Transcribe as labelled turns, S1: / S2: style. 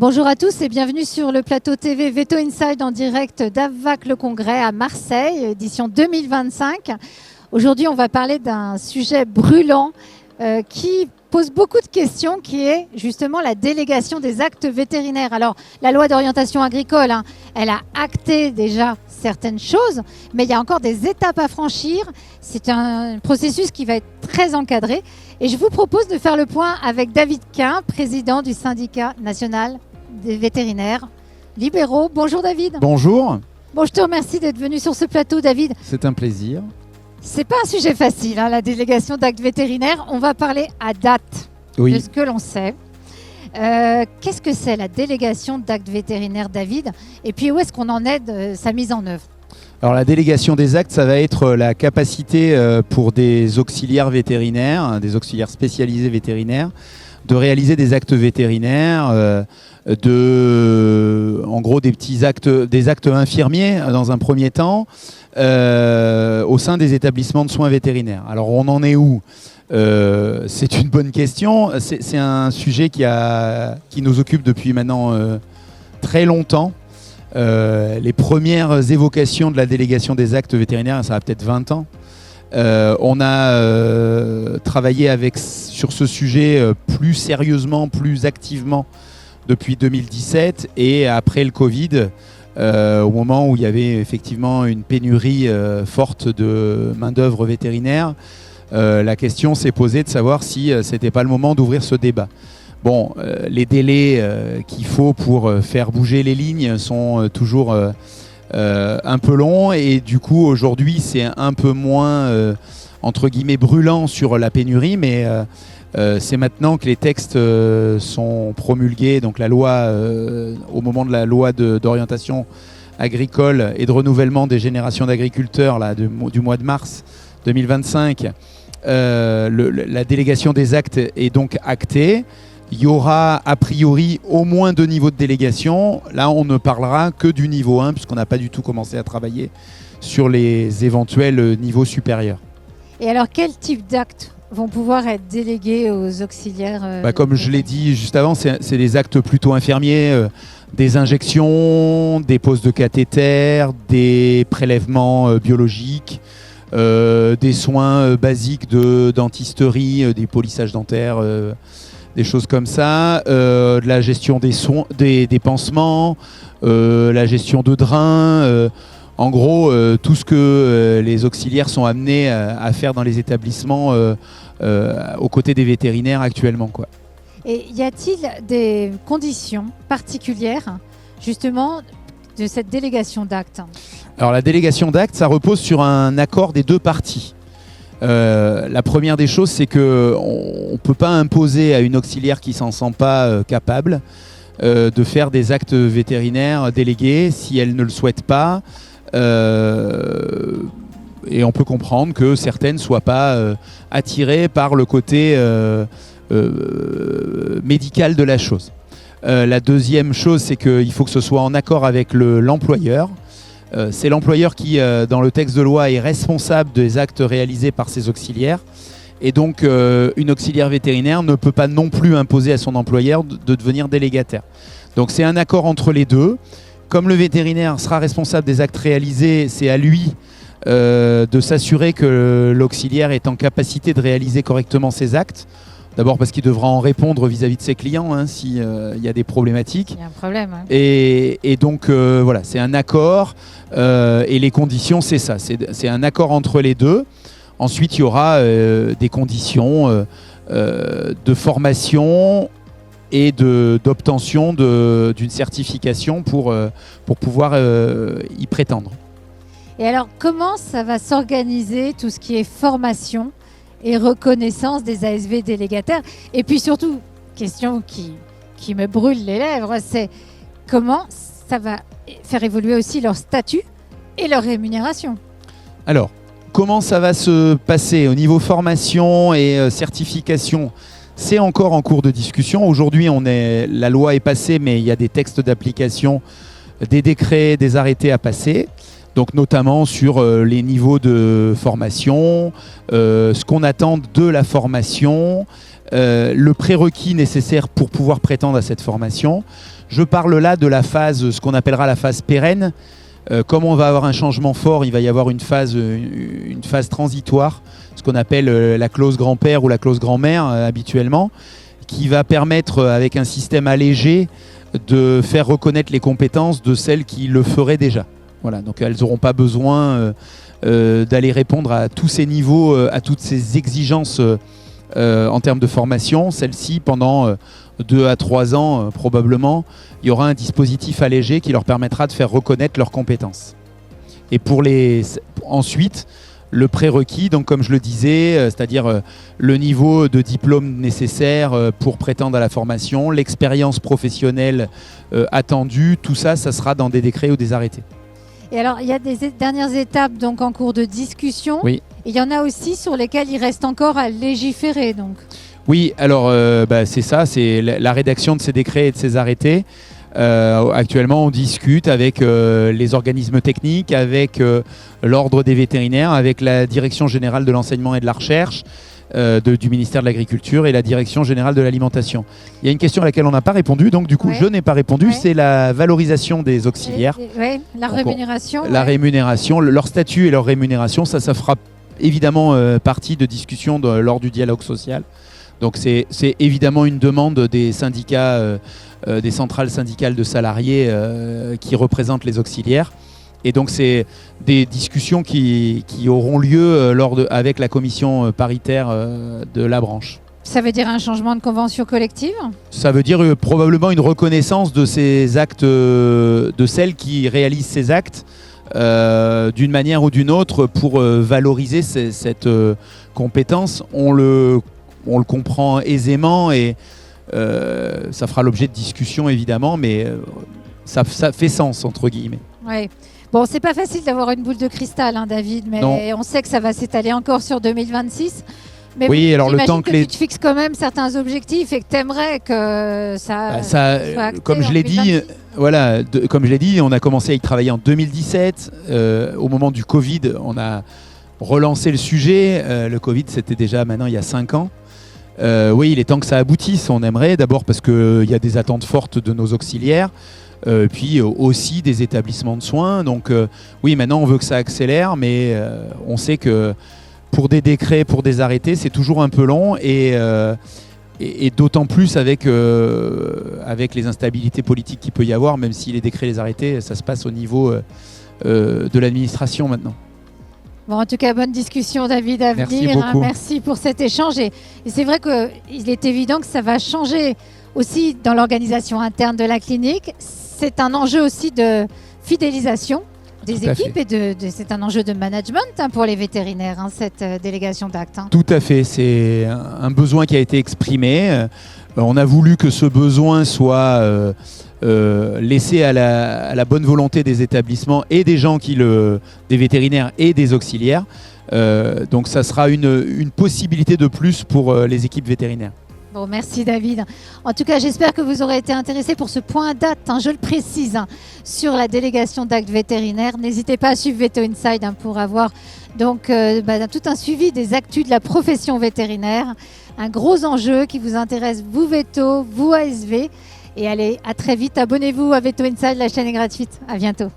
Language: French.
S1: Bonjour à tous et bienvenue sur le plateau TV Veto Inside en direct d'AVVAC le Congrès à Marseille, édition 2025. Aujourd'hui, on va parler d'un sujet brûlant qui pose beaucoup de questions, qui est justement la délégation des actes vétérinaires. Alors, la loi d'orientation agricole, elle a acté déjà certaines choses, mais il y a encore des étapes à franchir. C'est un processus qui va être très encadré. Et je vous propose de faire le point avec David Quin, président du syndicat national des vétérinaires libéraux. Bonjour David.
S2: Bonjour.
S1: Bon, je te remercie d'être venu sur ce plateau, David.
S2: C'est un plaisir.
S1: C'est pas un sujet facile, la délégation d'actes vétérinaires. On va parler à date de ce que l'on sait. Qu'est-ce que c'est la délégation d'actes vétérinaires, David? Et puis où est-ce qu'on en est de sa mise en œuvre?
S2: Alors la délégation des actes, ça va être la capacité pour des auxiliaires vétérinaires, des auxiliaires spécialisés vétérinaires, de réaliser des actes vétérinaires, en gros des petits actes, des actes infirmiers dans un premier temps, au sein des établissements de soins vétérinaires. Alors on en est où? C'est une bonne question. C'est un sujet qui nous occupe depuis maintenant très longtemps. Les premières évocations de la délégation des actes vétérinaires, ça a peut-être 20 ans. On a travaillé sur ce sujet plus sérieusement, plus activement depuis 2017 et après le Covid, au moment où il y avait effectivement une pénurie forte de main-d'œuvre vétérinaire, la question s'est posée de savoir si c'était pas le moment d'ouvrir ce débat. Bon, les délais qu'il faut pour faire bouger les lignes sont toujours un peu longs et du coup aujourd'hui c'est un peu moins entre guillemets brûlant sur la pénurie, mais c'est maintenant que les textes sont promulgués, donc la loi au moment de la loi d'orientation agricole et de renouvellement des générations d'agriculteurs du mois de mars 2025, la délégation des actes est donc actée. Il y aura a priori au moins 2 niveaux de délégation. Là, on ne parlera que du niveau 1 puisqu'on n'a pas du tout commencé à travailler sur les éventuels niveaux supérieurs. Et alors, quel type d'actes vont pouvoir être délégués aux auxiliaires Comme je l'ai dit juste avant, c'est des actes plutôt infirmiers, des injections, des poses de cathéter, des prélèvements biologiques, des soins basiques de dentisterie, des polissages dentaires, des choses comme ça, de la gestion des pansements, la gestion de drains, en gros tout ce que les auxiliaires sont amenés à faire dans les établissements aux côtés des vétérinaires actuellement, quoi. Et y a-t-il des conditions particulières justement de cette délégation d'actes? Alors la délégation d'actes, ça repose sur un accord des 2 parties. La première des choses, c'est qu'on ne peut pas imposer à une auxiliaire qui ne s'en sent pas capable de faire des actes vétérinaires délégués si elle ne le souhaite pas. Et on peut comprendre que certaines ne soient pas attirées par le côté médical de la chose. La deuxième chose, c'est qu'il faut que ce soit en accord avec l'employeur. C'est l'employeur qui, dans le texte de loi, est responsable des actes réalisés par ses auxiliaires. Et donc, une auxiliaire vétérinaire ne peut pas non plus imposer à son employeur de devenir délégataire. Donc, c'est un accord entre les deux. Comme le vétérinaire sera responsable des actes réalisés, c'est à lui de s'assurer que l'auxiliaire est en capacité de réaliser correctement ses actes. D'abord parce qu'il devra en répondre vis-à-vis de ses clients s'il y a des problématiques. Il y a un problème. Hein. Et donc, voilà, c'est un accord. Et les conditions, c'est ça. C'est un accord entre les deux. Ensuite, il y aura des conditions de formation et d'obtention d'une certification pour pouvoir y prétendre. Et alors, comment ça va s'organiser tout ce qui est formation et reconnaissance des ASV délégataires? Et puis surtout, question qui me brûle les lèvres, c'est comment ça va faire évoluer aussi leur statut et leur rémunération? Alors, comment ça va se passer au niveau formation et certification? C'est encore en cours de discussion. Aujourd'hui, la loi est passée, mais il y a des textes d'application, des décrets, des arrêtés à passer. Donc notamment sur les niveaux de formation, ce qu'on attend de la formation, le prérequis nécessaire pour pouvoir prétendre à cette formation. Je parle là de la phase, ce qu'on appellera la phase pérenne. Comme on va avoir un changement fort, il va y avoir une phase transitoire, ce qu'on appelle la clause grand-père ou la clause grand-mère habituellement, qui va permettre, avec un système allégé, de faire reconnaître les compétences de celles qui le feraient déjà. Voilà, donc elles n'auront pas besoin d'aller répondre à tous ces niveaux, à toutes ces exigences en termes de formation. Celles-ci, pendant 2 à 3 ans probablement, il y aura un dispositif allégé qui leur permettra de faire reconnaître leurs compétences. Et ensuite, le prérequis, donc comme je le disais, c'est-à-dire le niveau de diplôme nécessaire pour prétendre à la formation, l'expérience professionnelle attendue, tout ça, ça sera dans des décrets ou des arrêtés.
S1: Et alors, il y a des dernières étapes donc, en cours de discussion.
S2: Oui.
S1: Et il y en a aussi sur lesquelles il reste encore à légiférer. Donc.
S2: Oui, alors c'est ça, c'est la rédaction de ces décrets et de ces arrêtés. Actuellement, on discute avec les organismes techniques, avec l'Ordre des vétérinaires, avec la Direction générale de l'enseignement et de la recherche du ministère de l'Agriculture et la Direction générale de l'alimentation. Il y a une question à laquelle on n'a pas répondu, donc du coup je n'ai pas répondu, c'est la valorisation des auxiliaires.
S1: Oui, la rémunération.
S2: La rémunération, leur statut et leur rémunération, ça fera évidemment partie de discussion lors du dialogue social. Donc c'est évidemment une demande des syndicats, des centrales syndicales de salariés qui représentent les auxiliaires. Et donc c'est des discussions qui auront lieu avec la commission paritaire de la branche.
S1: Ça veut dire un changement de convention collective ?
S2: Ça veut dire probablement une reconnaissance de ces actes, de celles qui réalisent ces actes d'une manière ou d'une autre pour valoriser cette compétence. On le comprend aisément et ça fera l'objet de discussions évidemment, mais ça fait sens entre guillemets.
S1: Oui. Bon, c'est pas facile d'avoir une boule de cristal, hein, David, mais on sait que ça va s'étaler encore sur 2026. Mais
S2: oui, alors le temps que
S1: tu te fixes quand même certains objectifs et que tu aimerais que ça soit acté
S2: comme je l'ai dit, voilà, comme je l'ai dit, on a commencé à y travailler en 2017. Au moment du Covid, on a relancé le sujet. Le Covid, c'était déjà maintenant il y a 5 ans. Oui, il est temps que ça aboutisse. On aimerait d'abord parce qu'il y a des attentes fortes de nos auxiliaires. Puis aussi des établissements de soins. Donc oui, maintenant on veut que ça accélère, mais on sait que pour des décrets, pour des arrêtés, c'est toujours un peu long et d'autant plus avec les instabilités politiques qu'il peut y avoir, même si les décrets, les arrêtés, ça se passe au niveau de l'administration maintenant.
S1: Bon, en tout cas, bonne discussion, David, à venir.
S2: Merci beaucoup.
S1: Merci pour cet échange. Et c'est vrai qu'il est évident que ça va changer aussi dans l'organisation interne de la clinique. C'est un enjeu aussi de fidélisation des équipes et c'est un enjeu de management pour les vétérinaires, cette délégation d'actes.
S2: Tout à fait, c'est un besoin qui a été exprimé. On a voulu que ce besoin soit laissé à la bonne volonté des établissements et des gens des vétérinaires et des auxiliaires. Donc ça sera une possibilité de plus pour les équipes vétérinaires.
S1: Bon, merci David. En tout cas, j'espère que vous aurez été intéressés pour ce point date, je le précise, sur la délégation d'actes vétérinaires. N'hésitez pas à suivre Veto Inside pour avoir donc tout un suivi des actus de la profession vétérinaire. Un gros enjeu qui vous intéresse, vous Veto, vous ASV. Et allez, à très vite. Abonnez-vous à Veto Inside, la chaîne est gratuite. À bientôt.